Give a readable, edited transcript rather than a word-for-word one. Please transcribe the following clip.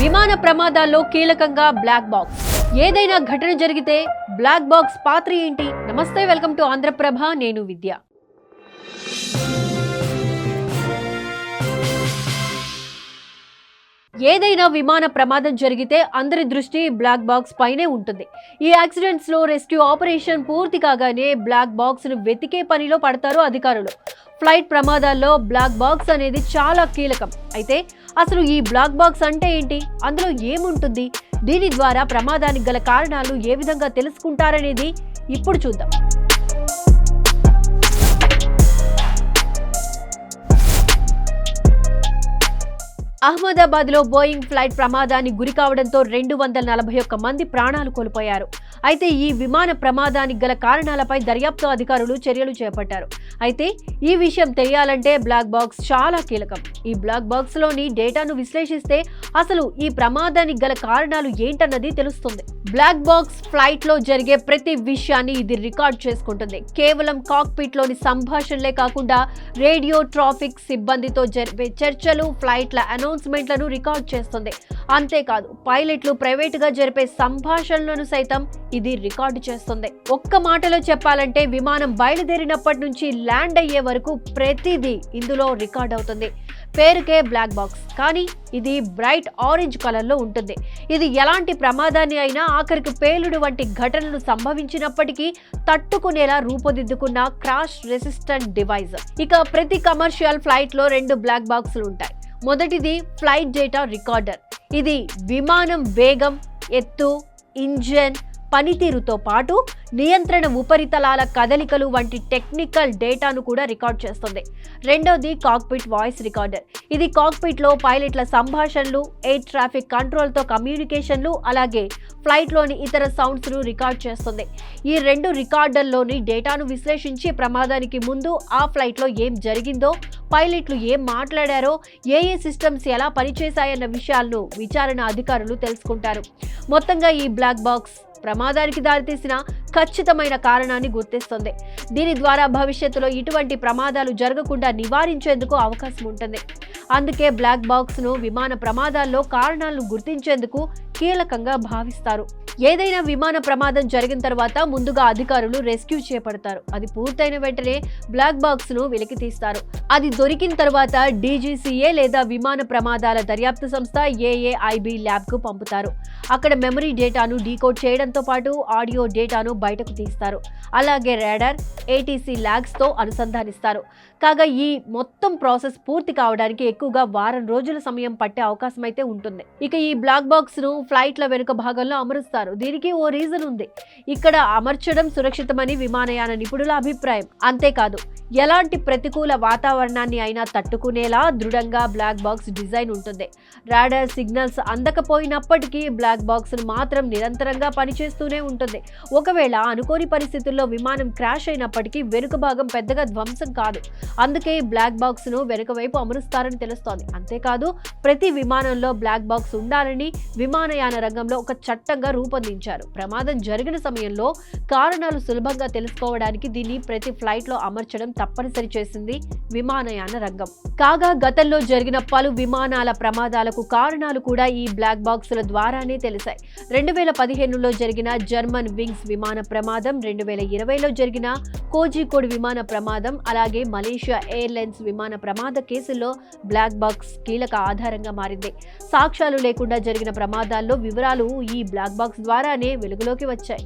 విమాన ప్రమాదాల్లో కీలకంగా బ్లాక్ బాక్స్. ఏదైనా ఘటన జరిగితే బ్లాక్ బాక్స్ పాత్ర ఏంటి? నమస్తే, వెల్కమ్ టు ఆంధ్రప్రభ. నేను విద్య. ఏదైనా విమాన ప్రమాదం జరిగితే అందరి దృష్టి బ్లాక్ బాక్స్ పైనే ఉంటుంది. ఈ యాక్సిడెంట్స్ లో రెస్క్యూ ఆపరేషన్ పూర్తి కాగానే బ్లాక్ బాక్స్ ను వెతికే పనిలో పడతారు అధికారులు. ఫ్లైట్ ప్రమాదాల్లో బ్లాక్ బాక్స్ అనేది చాలా కీలకం. అయితే అసలు ఈ బ్లాక్ బాక్స్ అంటే ఏంటి? అందులో ఏముంటుంది? దీని ద్వారా ప్రమాదానికి గల కారణాలు ఏ విధంగా తెలుసుకుంటారనేది ఇప్పుడు చూద్దాం. అహ్మదాబాద్ లో బోయింగ్ ఫ్లైట్ ప్రమాదానికి గురి కావడంతో 241 మంది ప్రాణాలు కోల్పోయారు. అయితే ఈ విమాన ప్రమాదానికి గల కారణాలపై దర్యాప్తు అధికారులు చర్యలు చేపట్టారు. అయితే ఈ విషయం తెలియాలంటే బ్లాక్ బాక్స్ చాలా కీలకం. ఈ బ్లాక్ బాక్స్ లోని డేటాను విశ్లేషిస్తే అసలు ఈ ప్రమాదానికి గల కారణాలు ఏంటన్నది తెలుస్తుంది. బ్లాక్ బాక్స్ ఫ్లైట్ లో జరిగే ప్రతి విషయాన్ని ఇది రికార్డ్ చేసుకుంటుంది. కేవలం కాక్పిట్ లోని సంభాషణలే కాకుండా రేడియో, ట్రాఫిక్ సిబ్బందితో జరిపే చర్చలు, ఫ్లైట్ల అనౌన్స్మెంట్లను రికార్డ్ చేస్తుంది. అంతేకాదు, పైలట్లు ప్రైవేటుగా జరిపే సంభాషణలను సైతం ఇది రికార్డు చేస్తుంది. ఒక్క మాటలో చెప్పాలంటే విమానం బయలుదేరినప్పటి నుంచి ల్యాండ్ అయ్యే వరకు ప్రతిదీ ఇందులో రికార్డ్ అవుతుంది. పేరుకే బ్లాక్ బాక్స్, కానీ ఇది బ్రైట్ ఆరెంజ్ కలర్ లో ఉంటుంది. ఇది ఎలాంటి ప్రమాదాన్ని అయినా, ఆఖరికి పేలుడు వంటి ఘటనలు సంభవించినప్పటికీ తట్టుకునేలా రూపుదిద్దుకున్న క్రాష్ రెసిస్టెంట్ డివైస్. ఇక ప్రతి కమర్షియల్ ఫ్లైట్ లో 2 బ్లాక్ బాక్సులు ఉంటాయి. మొదటిది ఫ్లైట్ డేటా రికార్డర్. ఇది విమానం వేగం, ఎత్తు, ఇంజన్ పనితీరుతో పాటు నియంత్రణ ఉపరితలాల కదలికలు వంటి టెక్నికల్ డేటాను కూడా రికార్డ్ చేస్తుంది. రెండోది కాక్పిట్ వాయిస్ రికార్డర్. ఇది కాక్పిట్ లో పైలట్ల సంభాషణలు, ఎయిర్ ట్రాఫిక్ కంట్రోల్ తో కమ్యూనికేషన్లు, అలాగే ఫ్లైట్ లోని ఇతర సౌండ్స్ ను రికార్డ్ చేస్తుంది. ఈ 2 రికార్డర్లోని డేటాను విశ్లేషించి ప్రమాదానికి ముందు ఆ ఫ్లైట్ లో ఏం జరిగిందో, పైలట్లు ఏం మాట్లాడారో, ఏ సిస్టమ్స్ ఎలా పనిచేశాయన్న విషయాలను విచారణ అధికారులు తెలుసుకుంటారు. మొత్తంగా ఈ బ్లాక్ బాక్స్ ప్రమాదానికి దారితీసిన ఖచ్చితమైన కారణాన్ని గుర్తిస్తుంది. దీని ద్వారా భవిష్యత్తులో ఇటువంటి ప్రమాదాలు జరగకుండా నివారించేందుకు అవకాశం ఉంటుంది. అందుకే బ్లాక్ బాక్స్ ను విమాన ప్రమాదాల్లో కారణాలను గుర్తించేందుకు కీలకంగా భావిస్తారు. ఏదైనా విమాన ప్రమాదం జరిగిన తర్వాత ముందుగా అధికారులు రెస్క్యూ చేపడతారు. అది పూర్తయిన వెంటనే బ్లాక్ బాక్స్ ను వెలికి తీస్తారు. అది దొరికిన తర్వాత DGCA లేదా విమాన ప్రమాదాల దర్యాప్తు సంస్థ AAIB ల్యాబ్ కు పంపుతారు. అక్కడ మెమరీ డేటాను డీకోడ్ చేయడంతో పాటు ఆడియో డేటాను బయటకు తీస్తారు. అలాగే రాడార్, ATC ల్యాగ్స్ తో అనుసంధానిస్తారు. కాగా ఈ మొత్తం ప్రాసెస్ పూర్తి కావడానికి ఎక్కువగా వారం రోజుల సమయం పట్టే అవకాశం అయితే ఉంటుంది. ఇక ఈ బ్లాక్ బాక్స్ ను ఫ్లైట్ల వెనుక భాగంలో అమరుస్తారు. దీనికి ఓ రీజన్ ఉంది. ఇక్కడ అమర్చడం సురక్షితమని విమానయాన నిపుణుల అభిప్రాయం. అంతేకాదు, ఎలాంటి ప్రతికూల వాతావరణాన్ని అయినా తట్టుకునేలా దృఢంగా బ్లాక్ బాక్స్ డిజైన్ ఉంటుంది. రాడార్ సిగ్నల్స్ అందకపోయినప్పటికీ బ్లాక్ బాక్స్ మాత్రం నిరంతరంగా పనిచేస్తూనే ఉంటుంది. ఒకవేళ అనుకోని పరిస్థితుల్లో విమానం క్రాష్ అయినప్పటికీ వెనుక భాగం పెద్దగా ధ్వంసం కాదు. అందుకే బ్లాక్ బాక్స్ ను వెనుక వైపు అమరుస్తారని తెలుస్తోంది. అంతేకాదు, ప్రతి విమానంలో బ్లాక్ బాక్స్ ఉండాలని విమానయాన రంగంలో ఒక చట్టంగా రూపొందించారు. ప్రమాదం జరిగిన సమయంలో కారణాలు సులభంగా తెలుసుకోవడానికి దీన్ని ప్రతి ఫ్లైట్ లో అమర్చడం తప్పనిసరి చేసింది విమానయాన రంగం. కాగా గతంలో జరిగిన పలు విమానాల ప్రమాదాలకు కారణాలు కూడా ఈ బ్లాక్ బాక్సుల ద్వారానే తెలిసాయి. 2015లో జరిగిన జర్మన్ వింగ్స్ విమాన ప్రమాదం, 2020లో జరిగిన కోజికోడ్ విమాన ప్రమాదం, అలాగే మలేషియా ఎయిర్లైన్స్ విమాన ప్రమాద కేసుల్లో బ్లాక్ బాక్స్ కీలక ఆధారంగా మారింది. సాక్ష్యాలు లేకుండా జరిగిన ప్రమాదాల్లో వివరాలు ఈ బ్లాక్ బాక్స్ ద్వారానే వెలుగులోకి వచ్చాయి.